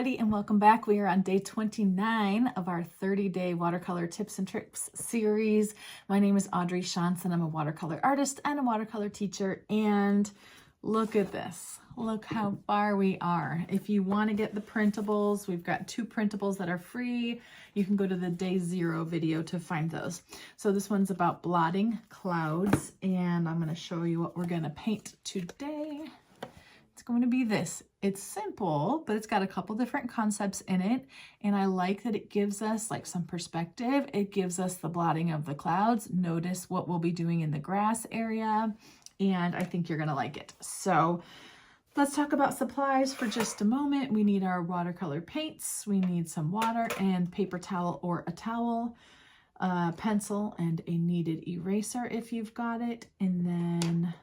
everybody, and welcome back. We are on day 29 of our 30-day watercolor tips and tricks series. My name is Audrey Shanson. I'm a watercolor artist and a watercolor teacher, and look at this. Look how far we are. If you want to get the printables, we've got 2 printables that are free. You can go to the day 0 video to find those. So this one's about blotting clouds, and I'm going to show you what we're going to paint today. It's going to be this. It's simple, but it's got a couple different concepts in it, and I like that it gives us like some perspective. It gives us the blotting of the clouds. Notice what we'll be doing in the grass area, and I think you're going to like it. So let's talk about supplies for just a moment. We need our watercolor paints. We need some water and paper towel or a towel, pencil, and a kneaded eraser if you've got it, and then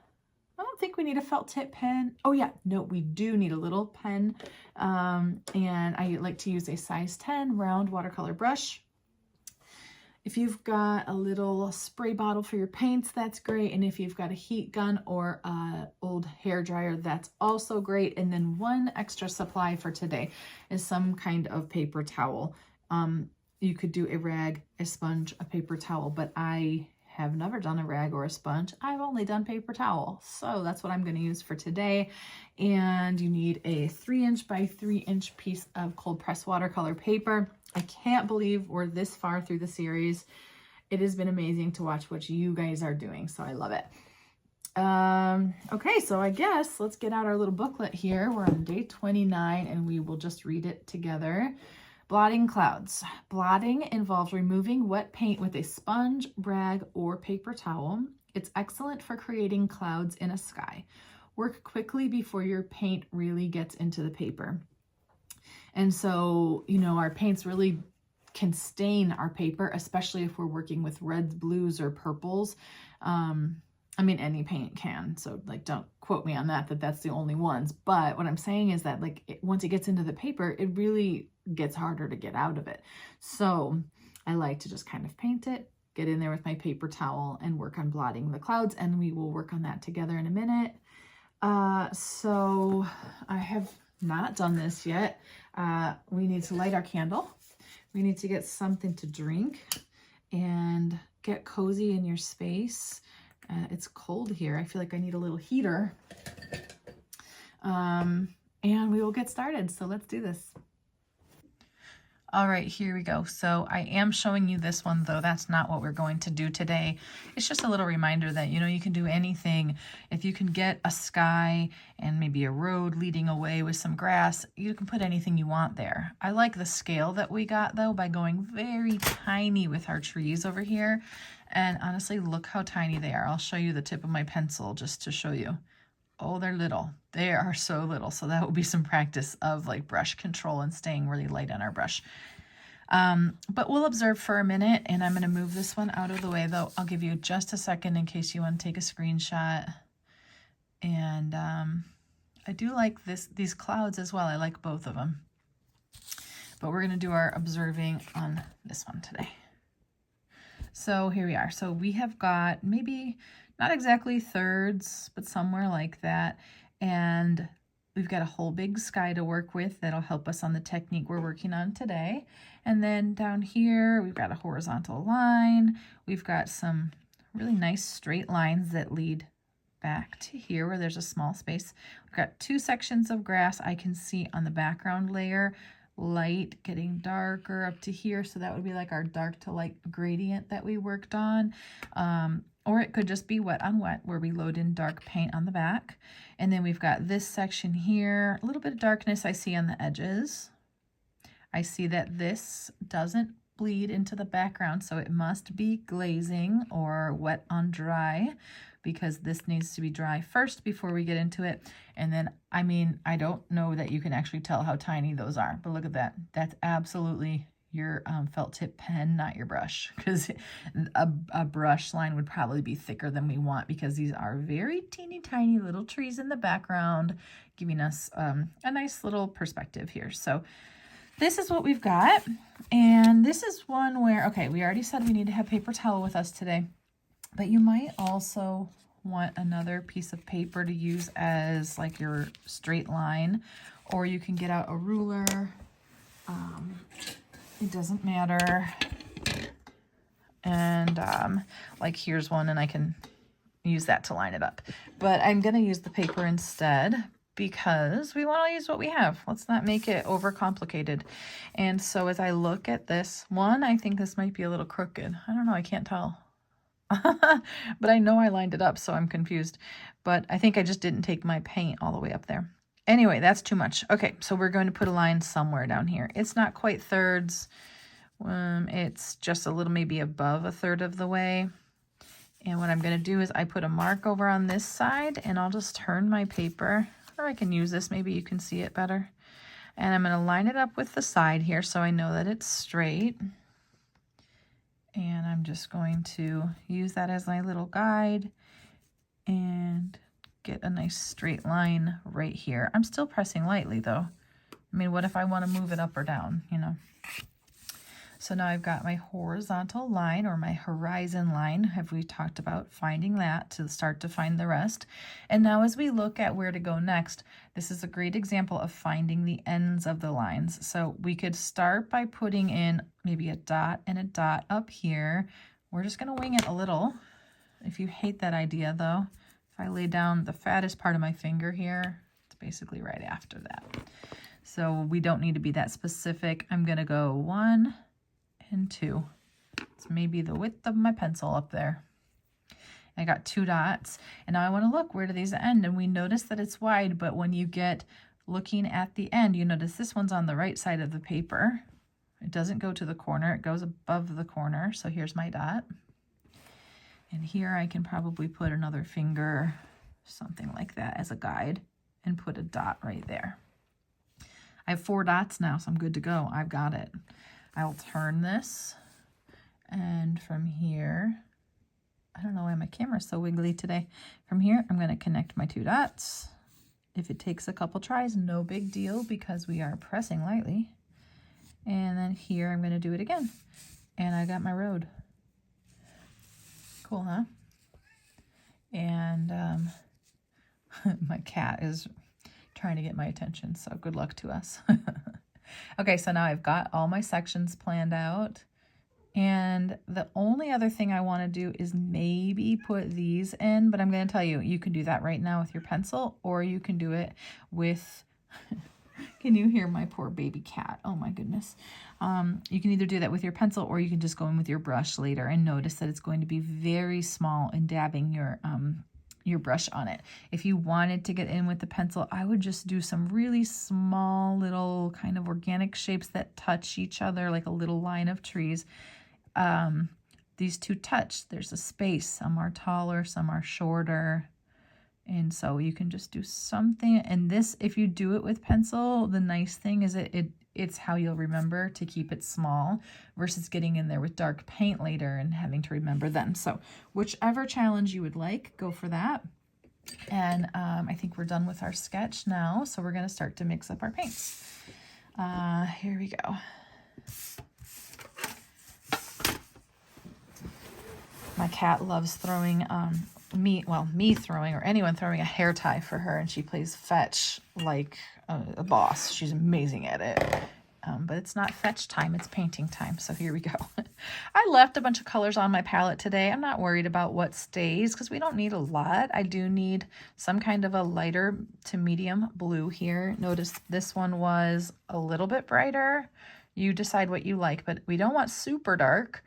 I don't think we need a felt tip pen. Oh yeah, no, we do need a little pen. And I like to use a size 10 round watercolor brush. If you've got a little spray bottle for your paints, that's great. And if you've got a heat gun or a old hair dryer, that's also great. And then one extra supply for today is some kind of paper towel. You could do a rag, a sponge, a paper towel, but I have never done a rag or a sponge. I've only done paper towel. So that's what I'm going to use for today. And you need a 3" by 3" piece of cold press watercolor paper. I can't believe we're this far through the series. It has been amazing to watch what you guys are doing. So I love it. Okay, so I guess let's get out our little booklet here. We're on day 29 and we will just read it together. Blotting clouds. Blotting involves removing wet paint with a sponge, rag, or paper towel. It's excellent for creating clouds in a sky. Work quickly before your paint really gets into the paper. And so, you know, our paints really can stain our paper, especially if we're working with reds, blues, or purples. I mean, any paint can, so like don't quote me on that that's the only ones. But what I'm saying is that like once it gets into the paper, it really gets harder to get out of it. So I like to just kind of paint it, get in there with my paper towel, and work on blotting the clouds, and we will work on that together in a minute. So I have not done this yet. We need to light our candle. We need to get something to drink and get cozy in your space. It's cold here. I feel like I need a little heater. And we will get started. So let's do this. All right, here we go. So I am showing you this one, though. That's not what we're going to do today. It's just a little reminder that, you know, you can do anything. If you can get a sky and maybe a road leading away with some grass, you can put anything you want there. I like the scale that we got, though, by going very tiny with our trees over here. And honestly, look how tiny they are. I'll show you the tip of my pencil just to show you. Oh, they're little. They are so little. So that will be some practice of like brush control and staying really light on our brush. But we'll observe for a minute, and I'm going to move this one out of the way, though. I'll give you just a second in case you want to take a screenshot. And I do like these clouds as well. I like both of them. But we're going to do our observing on this one today. So here we are. So we have got maybe not exactly thirds, but somewhere like that. And we've got a whole big sky to work with that'll help us on the technique we're working on today. And then down here, we've got a horizontal line. We've got some really nice straight lines that lead back to here where there's a small space. We've got 2 sections of grass I can see on the background layer. Light getting darker up to here, so that would be like our dark to light gradient that we worked on. Or it could just be wet on wet where we load in dark paint on the back. And then we've got this section here, a little bit of darkness I see on the edges. I see that this doesn't bleed into the background, so it must be glazing or wet on dry, because this needs to be dry first before we get into it. And then, I mean, I don't know that you can actually tell how tiny those are, but look at that. That's absolutely your felt tip pen, not your brush, because a brush line would probably be thicker than we want, because these are very teeny tiny little trees in the background, giving us a nice little perspective here. So this is what we've got. And this is one where, okay, we already said we need to have paper towel with us today, but you might also want another piece of paper to use as like your straight line, or you can get out a ruler It doesn't matter. And like here's one, and I can use that to line it up. But I'm going to use the paper instead because we want to use what we have. Let's not make it overcomplicated. And so as I look at this one, I think this might be a little crooked. I don't know, I can't tell. But I know I lined it up, so I'm confused. But I think I just didn't take my paint all the way up there. Anyway, that's too much. Okay, so we're going to put a line somewhere down here. It's not quite thirds. It's just a little maybe above a third of the way. And what I'm going to do is I put a mark over on this side, and I'll just turn my paper, or I can use this, maybe you can see it better. And I'm going to line it up with the side here so I know that it's straight. And I'm just going to use that as my little guide and get a nice straight line right here. I'm still pressing lightly though. I mean, what if I want to move it up or down, you know? So now I've got my horizontal line, or my horizon line. Have we talked about finding that to start to find the rest? And now as we look at where to go next, this is a great example of finding the ends of the lines. So we could start by putting in maybe a dot and a dot up here. We're just going to wing it a little. If you hate that idea though, if I lay down the fattest part of my finger here, it's basically right after that. So we don't need to be that specific. I'm going to go 1 and 2. It's maybe the width of my pencil up there. I got 2 dots, and now I want to look, where do these end? And we notice that it's wide, but when you get looking at the end, you notice this one's on the right side of the paper. It doesn't go to the corner, it goes above the corner. So here's my dot. And here I can probably put another finger, something like that, as a guide, and put a dot right there. I have 4 dots now, so I'm good to go. I've got it. I'll turn this, and from here, I don't know why my camera's so wiggly today. From here, I'm going to connect my 2 dots. If it takes a couple tries, no big deal because we are pressing lightly. And then here, I'm going to do it again. And I got my road. Cool, huh? And my cat is trying to get my attention, so good luck to us. Okay, so now I've got all my sections planned out. And the only other thing I want to do is maybe put these in, but I'm going to tell you, you can do that right now with your pencil, or you can do it with, can you hear my poor baby cat? Oh my goodness. You can either do that with your pencil, or you can just go in with your brush later and notice that it's going to be very small in dabbing your brush on it. If you wanted to get in with the pencil, I would just do some really small little kind of organic shapes that touch each other, like a little line of trees. These 2 touch, there's a space, some are taller, some are shorter. And so you can just do something. And this, if you do it with pencil, the nice thing is it's how you'll remember to keep it small versus getting in there with dark paint later and having to remember them. So whichever challenge you would like, go for that. And I think we're done with our sketch now. So we're going to start to mix up our paints. Here we go. My cat loves throwing me throwing, or anyone throwing a hair tie for her, and she plays fetch like a boss. She's amazing at it. But it's not fetch time, it's painting time. So here we go. I left a bunch of colors on my palette today. I'm not worried about what stays because we don't need a lot. I do need some kind of a lighter to medium blue here. Notice this one was a little bit brighter. You decide what you like, but we don't want super dark.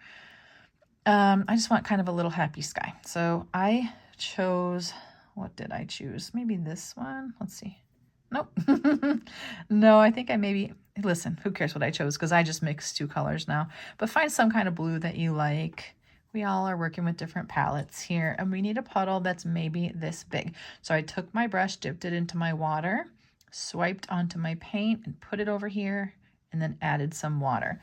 I just want kind of a little happy sky. So I chose, what did I choose? Maybe this one. Let's see. Nope. No, I think I maybe, listen, who cares what I chose? Because I just mixed 2 colors now. But find some kind of blue that you like. We all are working with different palettes here. And we need a puddle that's maybe this big. So I took my brush, dipped it into my water, swiped onto my paint, and put it over here, and then added some water.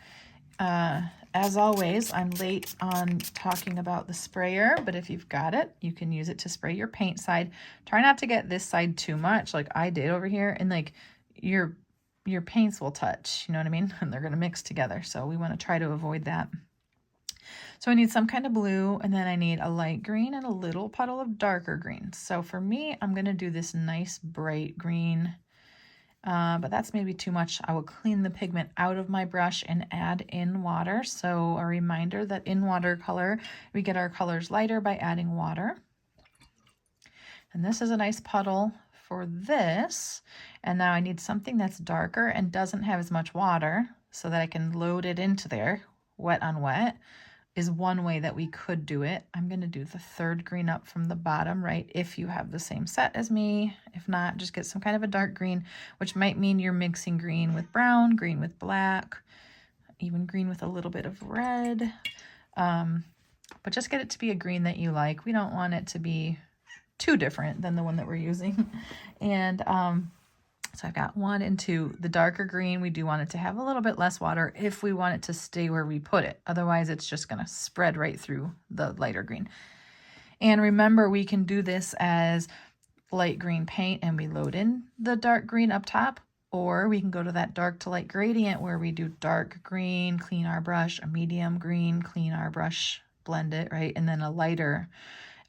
As always, I'm late on talking about the sprayer, but if you've got it, you can use it to spray your paint side. Try not to get this side too much like I did over here, and like your paints will touch, you know what I mean? And they're going to mix together. So we want to try to avoid that. So I need some kind of blue, and then I need a light green and a little puddle of darker green. So for me, I'm going to do this nice bright green. but that's maybe too much. I will clean the pigment out of my brush and add in water. So a reminder that in watercolor, we get our colors lighter by adding water. And this is a nice puddle for this. And now I need something that's darker and doesn't have as much water so that I can load it into there. Wet on wet is one way that we could do it. I'm going to do the third green up from the bottom, right? If you have the same set as me. If not, just get some kind of a dark green, which might mean you're mixing green with brown, green with black, even green with a little bit of red. But just get it to be a green that you like. We don't want it to be too different than the one that we're using. And so I've got 1 and 2. The darker green, we do want it to have a little bit less water if we want it to stay where we put it. Otherwise, it's just going to spread right through the lighter green. And remember, we can do this as light green paint and we load in the dark green up top, or we can go to that dark to light gradient where we do dark green, clean our brush, a medium green, clean our brush, blend it, right? And then a lighter,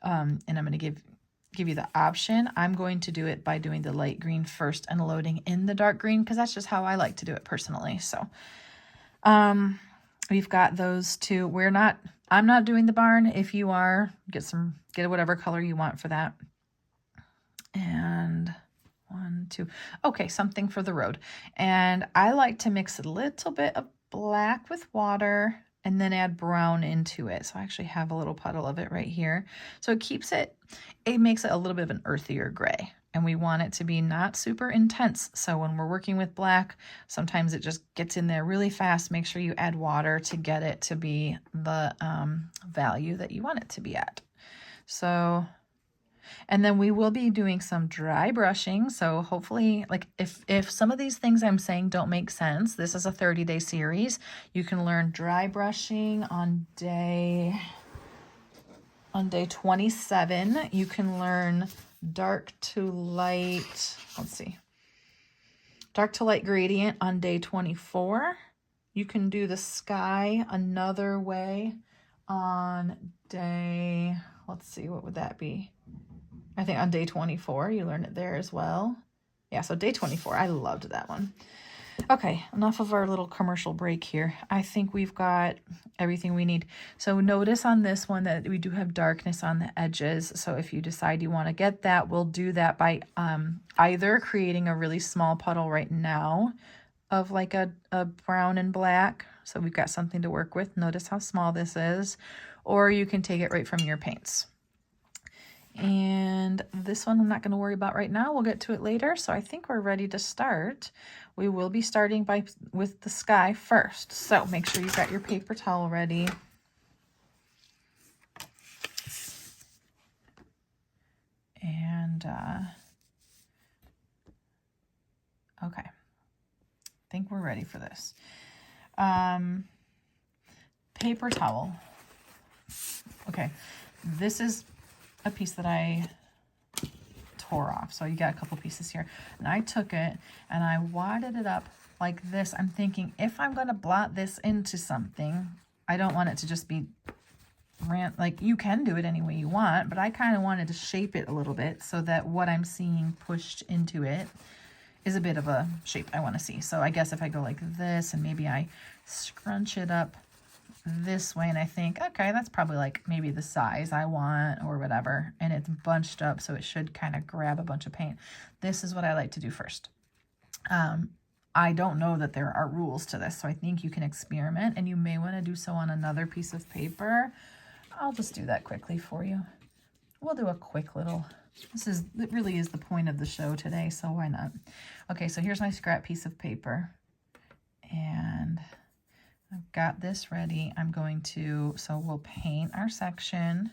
and I'm going to give you the option. I'm going to do it by doing the light green first and loading in the dark green because that's just how I like to do it personally. So we've got those two. I'm not doing the barn. If you are, get whatever color you want for that. And 1, 2. Okay, something for the road. And I like to mix a little bit of black with water and then add brown into it. So I actually have a little puddle of it right here. So it makes it a little bit of an earthier gray. And we want it to be not super intense. So when we're working with black, sometimes it just gets in there really fast. Make sure you add water to get it to be the value that you want it to be at. So, and then we will be doing some dry brushing. So hopefully, like if some of these things I'm saying don't make sense, this is a 30-day series. You can learn dry brushing on day 27. You can learn dark to light, dark to light gradient on day 24. You can do the sky another way on day, what would that be? I think on day 24, you learn it there as well. Yeah, so day 24, I loved that one. Okay, enough of our little commercial break here. I think we've got everything we need. So notice on this one that we do have darkness on the edges. So if you decide you want to get that, we'll do that by either creating a really small puddle right now of like a brown and black. So we've got something to work with. Notice how small this is. Or you can take it right from your paints. And this one I'm not going to worry about right now. We'll get to it later. So I think we're ready to start. We will be starting with the sky first. So make sure you've got your paper towel ready. And okay, I think we're ready for this. Paper towel. Okay, this is a piece that I tore off. So you got a couple pieces here. And I took it and I wadded it up like this. I'm thinking if I'm going to blot this into something, I don't want it to just be like you can do it any way you want, but I kind of wanted to shape it a little bit so that what I'm seeing pushed into it is a bit of a shape I want to see. So I guess if I go like this and maybe I scrunch it up this way and I think, okay, that's probably like maybe the size I want or whatever, and it's bunched up so it should kind of grab a bunch of paint. This is what I like to do first. I don't know that there are rules to this, so I think you can experiment and you may want to do so on another piece of paper. I'll just do that quickly for you. We'll do a quick little, it really is the point of the show today, so why not? Okay, so here's my scrap piece of paper and I've got this ready. I'm going to, so we'll paint our section,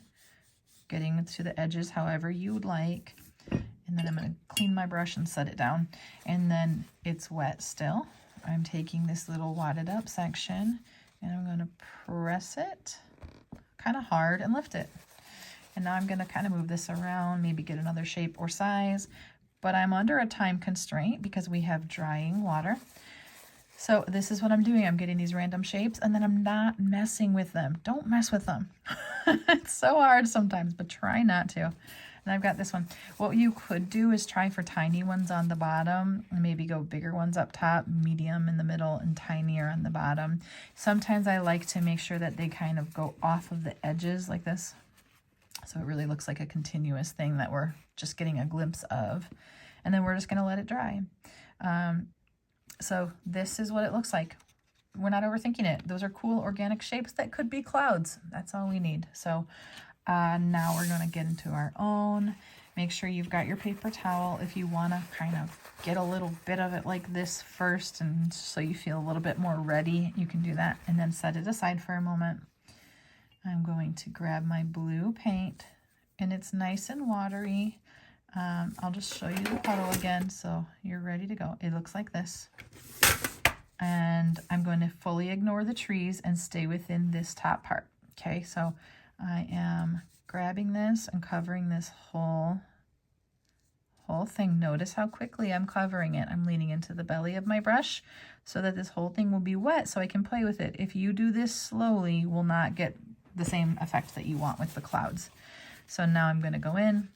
getting to the edges however you would like. And then I'm going to clean my brush and set it down. And then it's wet still. I'm taking this little wadded up section and I'm going to press it kind of hard and lift it. And now I'm going to kind of move this around, maybe get another shape or size. But I'm under a time constraint because we have drying water. So this is what I'm doing. I'm getting these random shapes and then I'm not messing with them. Don't mess with them. It's so hard sometimes, but try not to. And I've got this one. What you could do is try for tiny ones on the bottom, and maybe go bigger ones up top, medium in the middle, and tinier on the bottom. Sometimes I like to make sure that they kind of go off of the edges like this, so it really looks like a continuous thing that we're just getting a glimpse of. And then we're just going to let it dry. So this is what it looks like. We're not overthinking it. Those are cool organic shapes that could be clouds. That's all we need. So now we're going to get into our own. Make sure you've got your paper towel. If you want to kind of get a little bit of it like this first, and so you feel a little bit more ready, you can do that, and then set it aside for a moment. I'm going to grab my blue paint, and it's nice and watery. I'll just show you the puddle again so you're ready to go. It looks like this. And I'm going to fully ignore the trees and stay within this top part. Okay, so I am grabbing this and covering this whole thing. Notice how quickly I'm covering it. I'm leaning into the belly of my brush so that this whole thing will be wet so I can play with it. If you do this slowly, you will not get the same effect that you want with the clouds. So now I'm going to go in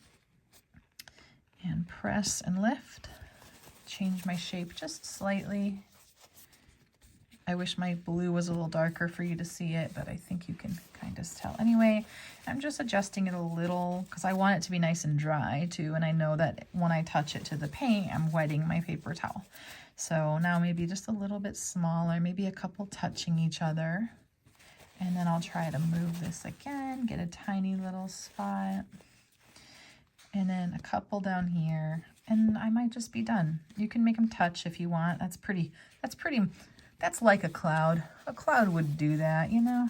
and press and lift, change my shape just slightly. I wish my blue was a little darker for you to see it, but I think you can kind of tell. Anyway, I'm just adjusting it a little because I want it to be nice and dry too, and I know that when I touch it to the paint, I'm wetting my paper towel. So now maybe just a little bit smaller, maybe a couple touching each other. And then I'll try to move this again, get a tiny little spot. And then a couple down here, and I might just be done. You can make them touch if you want. That's like a cloud. A cloud would do that, you know?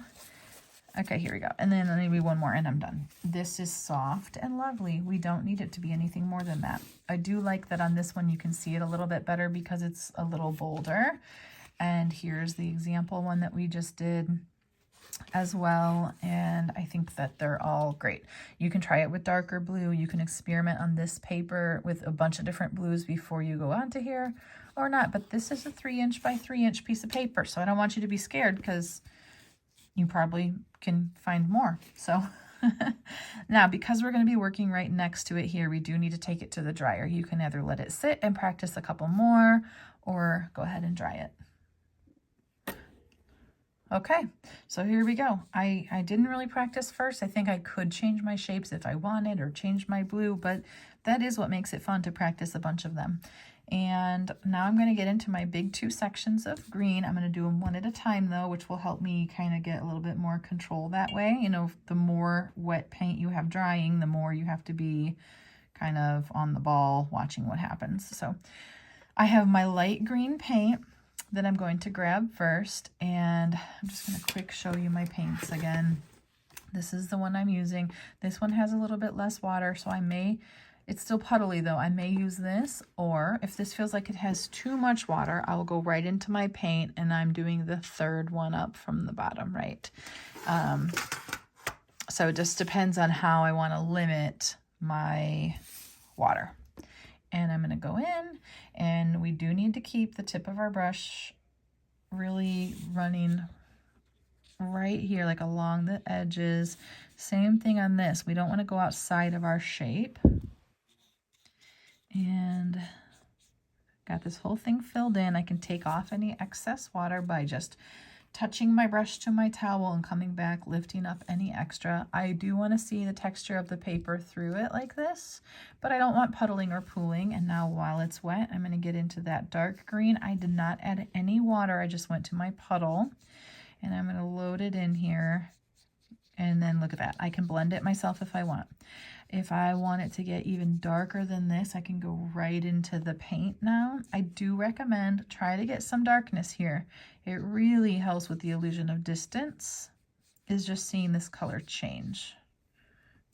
Okay, here we go. And then maybe one more and I'm done. This is soft and lovely. We don't need it to be anything more than that. I do like that on this one you can see it a little bit better because it's a little bolder. And here's the example one that we just did as well, and I think that they're all great. You can try it with darker blue. You can experiment on this paper with a bunch of different blues before you go onto here or not, but this is a 3" by 3" piece of paper, so I don't want you to be scared because you probably can find more. So now, because we're going to be working right next to it here, we do need to take it to the dryer. You can either let it sit and practice a couple more or go ahead and dry it. Okay, so here we go. I didn't really practice first. I think I could change my shapes if I wanted or change my blue, but that is what makes it fun to practice a bunch of them. And now I'm going to get into my big 2 sections of green. I'm going to do them one at a time though, which will help me kind of get a little bit more control that way. You know, the more wet paint you have drying, the more you have to be kind of on the ball watching what happens. So I have my light green paint that I'm going to grab first, and I'm just going to quick show you my paints again. This is the one I'm using. This one has a little bit less water, so it's still puddly though. I may use this, or if this feels like it has too much water, I will go right into my paint, and I'm doing the 3rd one up from the bottom, right? So it just depends on how I want to limit my water. And I'm going to go in, and we do need to keep the tip of our brush really running right here, like along the edges. Same thing on this. We don't want to go outside of our shape. And got this whole thing filled in. I can take off any excess water by just touching my brush to my towel and coming back, lifting up any extra. I do want to see the texture of the paper through it like this, but I don't want puddling or pooling. And now while it's wet, I'm going to get into that dark green. I did not add any water. I just went to my puddle, and I'm going to load it in here. And then look at that. I can blend it myself if I want. If I want it to get even darker than this, I can go right into the paint now. I do recommend try to get some darkness here. It really helps with the illusion of distance, is just seeing this color change.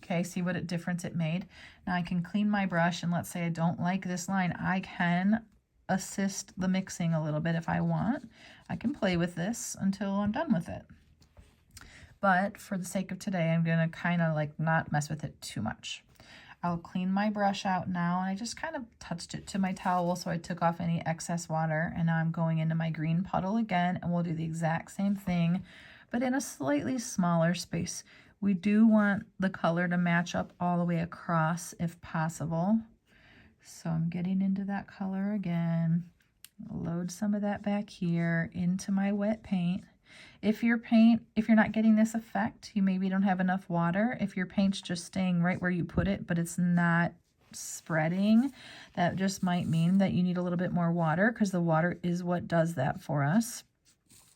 Okay, see what a difference it made? Now I can clean my brush, and let's say I don't like this line. I can assist the mixing a little bit if I want. I can play with this until I'm done with it. But for the sake of today, I'm going to kind of like not mess with it too much. I'll clean my brush out now, and I just kind of touched it to my towel, so I took off any excess water, and now I'm going into my green puddle again, and we'll do the exact same thing, but in a slightly smaller space. We do want the color to match up all the way across if possible. So I'm getting into that color again. Load some of that back here into my wet paint. If you're not getting this effect, you maybe don't have enough water. If your paint's just staying right where you put it, but it's not spreading, that just might mean that you need a little bit more water, because the water is what does that for us.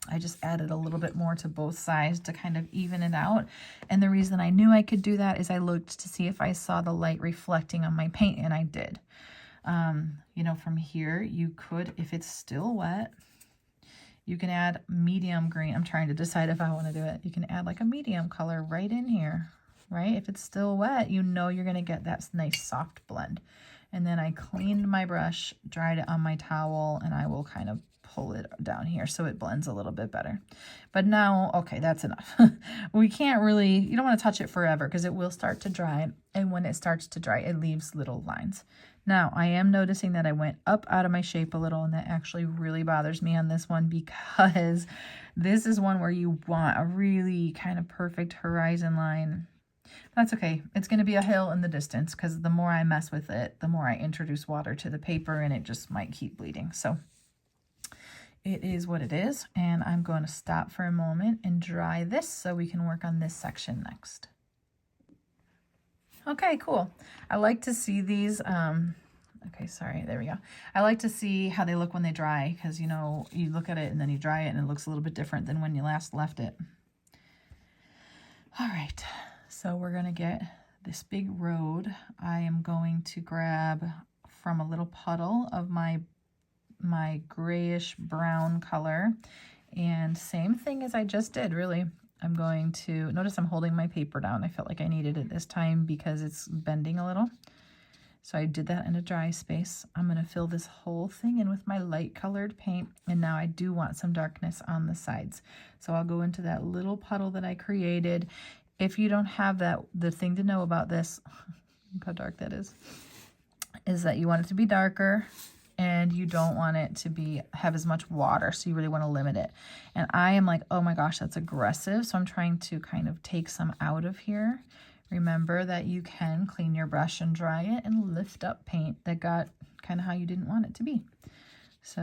I just added a little bit more to both sides to kind of even it out. And the reason I knew I could do that is I looked to see if I saw the light reflecting on my paint, and I did. You know, from here, you could, if it's still wet, you can add medium green. I'm trying to decide if I want to do it. You can add like a medium color right in here, right? If it's still wet, you know you're going to get that nice soft blend. And then I cleaned my brush, dried it on my towel, and I will kind of pull it down here so it blends a little bit better. But now, okay, that's enough. We can't really, you don't want to touch it forever because it will start to dry. And when it starts to dry, it leaves little lines. Now, I am noticing that I went up out of my shape a little, and that actually really bothers me on this one, because this is one where you want a really kind of perfect horizon line. That's okay. It's going to be a hill in the distance, because the more I mess with it, the more I introduce water to the paper, and it just might keep bleeding. So it is what it is, and I'm going to stop for a moment and dry this so we can work on this section next. Okay, cool. I like to see these, okay, sorry, there we go. I like to see how they look when they dry, because, you know, you look at it and then you dry it and it looks a little bit different than when you last left it. All right, so we're gonna get this big road. I am going to grab from a little puddle of my grayish brown color, and same thing as I just did, really. I'm going to, notice I'm holding my paper down. I felt like I needed it this time because it's bending a little. So I did that in a dry space. I'm going to fill this whole thing in with my light colored paint. And now I do want some darkness on the sides. So I'll go into that little puddle that I created. If you don't have that, the thing to know about this, look how dark that is that you want it to be darker, and you don't want it to have as much water, so you really want to limit it. And I am like, oh my gosh, that's aggressive, so I'm trying to kind of take some out of here. Remember that you can clean your brush and dry it and lift up paint that got kind of how you didn't want it to be. So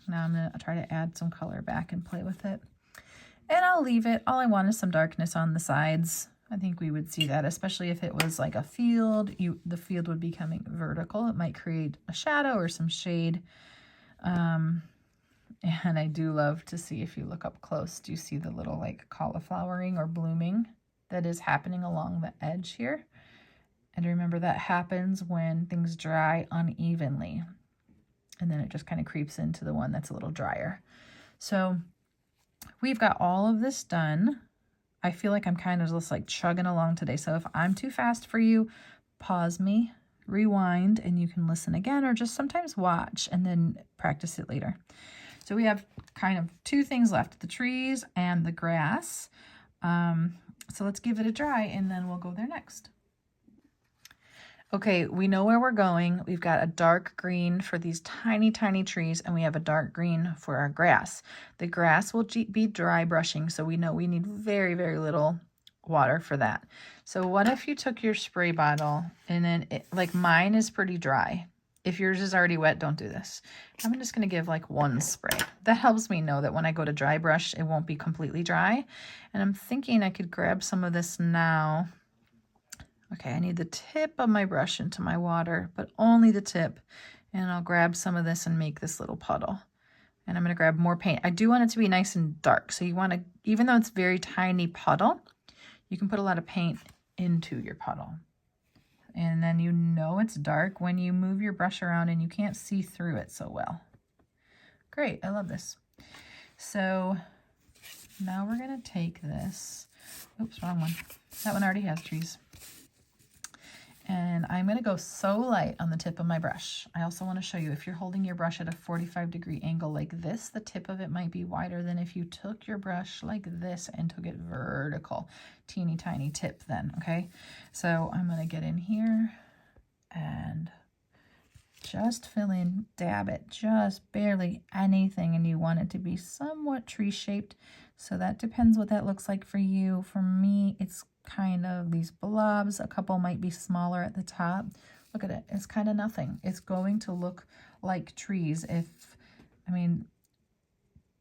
now I'm going to try to add some color back and play with it. And I'll leave it. All I want is some darkness on the sides. I think we would see that, especially if it was like a field. The field would be coming vertical. It might create a shadow or some shade. And I do love to see, if you look up close, do you see the little like cauliflowering or blooming that is happening along the edge here? And remember, that happens when things dry unevenly. And then it just kind of creeps into the one that's a little drier. So we've got all of this done. I feel like I'm kind of just like chugging along today. So if I'm too fast for you, pause me, rewind, and you can listen again, or just sometimes watch and then practice it later. So we have kind of two things left, the trees and the grass. So let's give it a try, and then we'll go there next. Okay, we know where we're going. We've got a dark green for these tiny, tiny trees, and we have a dark green for our grass. The grass will be dry brushing, so we know we need very, very little water for that. So what if you took your spray bottle, and then, like mine is pretty dry. If yours is already wet, don't do this. I'm just going to give like one spray. That helps me know that when I go to dry brush, it won't be completely dry. And I'm thinking I could grab some of this now. Okay, I need the tip of my brush into my water, but only the tip. And I'll grab some of this and make this little puddle. And I'm going to grab more paint. I do want it to be nice and dark. So you want to, even though it's very tiny puddle, you can put a lot of paint into your puddle. And then you know it's dark when you move your brush around and you can't see through it so well. Great, I love this. So now we're going to take this. Oops, wrong one. That one already has trees. And I'm going to go so light on the tip of my brush. I also want to show you, if you're holding your brush at a 45-degree angle like this, the tip of it might be wider than if you took your brush like this and took it vertical. Teeny tiny tip then, okay? So I'm going to get in here and just fill in, dab it, just barely anything, and you want it to be somewhat tree-shaped. So that depends what that looks like for you. For me, it's kind of these blobs. A couple might be smaller at the top. Look at it. It's kind of nothing. It's going to look like trees if, I mean,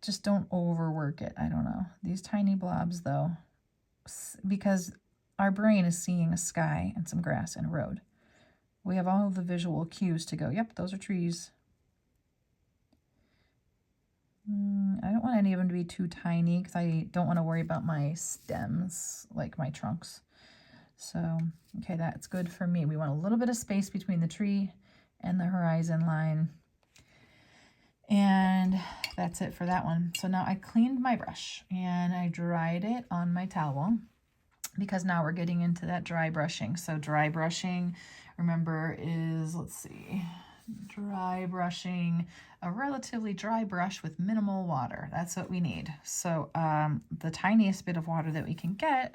just don't overwork it. I don't know. These tiny blobs though, because our brain is seeing a sky and some grass and a road. We have all of the visual cues to go, yep, those are trees. I don't want any of them to be too tiny because I don't want to worry about my stems, like my trunks. So, okay, that's good for me. We want a little bit of space between the tree and the horizon line. And that's it for that one. So now I cleaned my brush and I dried it on my towel because now we're getting into that dry brushing. So dry brushing, remember, is, let's see, dry brushing, a relatively dry brush with minimal water. That's what we need. So the tiniest bit of water that we can get,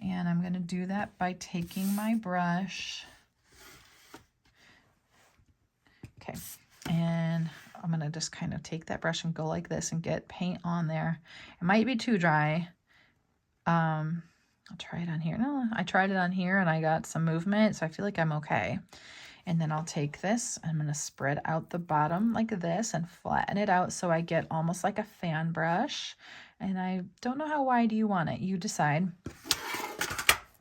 and I'm going to do that by taking my brush. Okay, and I'm going to just kind of take that brush and go like this and get paint on there. It might be too dry. I'll try it on here. No, I tried it on here and I got some movement, so I feel like I'm okay. And then I'll take this, I'm going to spread out the bottom like this and flatten it out so I get almost like a fan brush. And I don't know how wide you want it. You decide.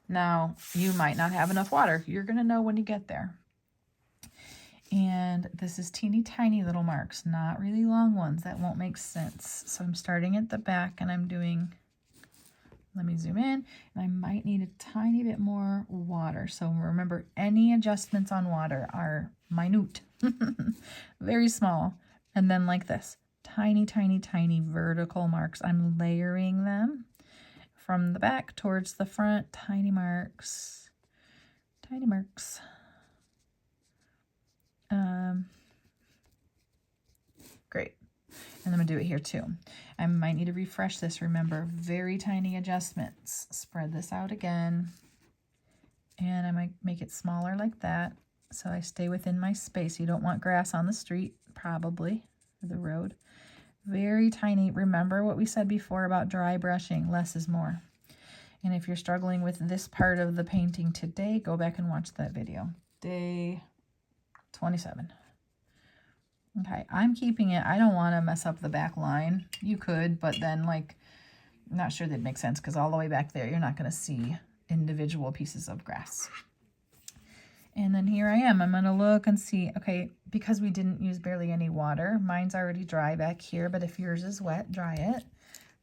Now, you might not have enough water. You're going to know when you get there. And this is teeny tiny little marks, not really long ones. That won't make sense. So I'm starting at the back and I'm doing, let me zoom in, and I might need a tiny bit more water. So remember, any adjustments on water are minute, very small. And then like this, tiny, tiny, tiny vertical marks. I'm layering them from the back towards the front, tiny marks, tiny marks. Great. And I'm going to do it here too. I might need to refresh this. Remember, very tiny adjustments. Spread this out again. And I might make it smaller like that, so I stay within my space. You don't want grass on the street, probably, or the road. Very tiny. Remember what we said before about dry brushing. Less is more. And if you're struggling with this part of the painting today, go back and watch that video. Day 27. Okay, I'm keeping it. I don't want to mess up the back line. You could, but then, like, I'm not sure that'd make sense because all the way back there, you're not going to see individual pieces of grass. And then here I am. I'm going to look and see, okay, because we didn't use barely any water, mine's already dry back here, but if yours is wet, dry it.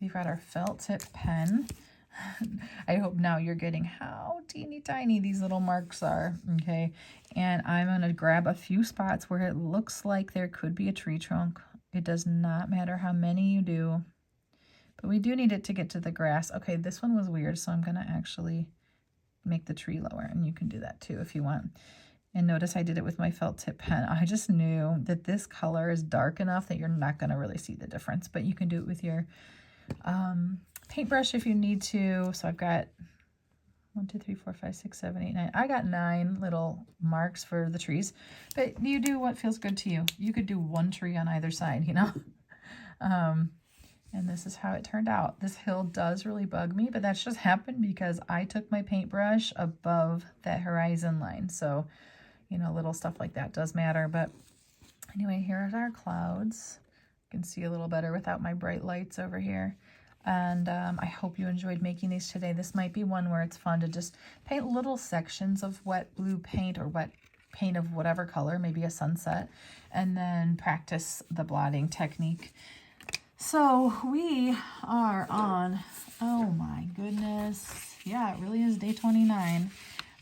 We've got our felt tip pen. I hope now you're getting how teeny tiny these little marks are, okay? And I'm going to grab a few spots where it looks like there could be a tree trunk. It does not matter how many you do, but we do need it to get to the grass. Okay, this one was weird, so I'm going to actually make the tree lower, and you can do that too if you want. And notice I did it with my felt tip pen. I just knew that this color is dark enough that you're not going to really see the difference, but you can do it with your paintbrush if you need to. So I've got 1, 2, 3, 4, 5, 6, 7, 8, 9. I got 9 little marks for the trees, but you do what feels good to you. You could do one tree on either side, you know. And this is how it turned out. This hill does really bug me, but that's just happened because I took my paintbrush above that horizon line. So, you know, little stuff like that does matter. But anyway, here's our clouds. You can see a little better without my bright lights over here. And I hope you enjoyed making these today. This might be one where it's fun to just paint little sections of wet blue paint or wet paint of whatever color, maybe a sunset, and then practice the blotting technique. So we are on, oh my goodness, yeah, it really is day 29.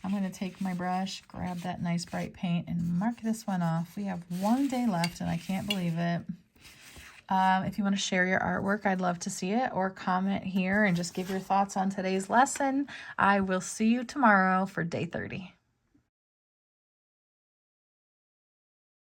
I'm going to take my brush, grab that nice bright paint, and mark this one off. We have 1 day left, and I can't believe it. If you want to share your artwork, I'd love to see it, or comment here and just give your thoughts on today's lesson. I will see you tomorrow for day 30.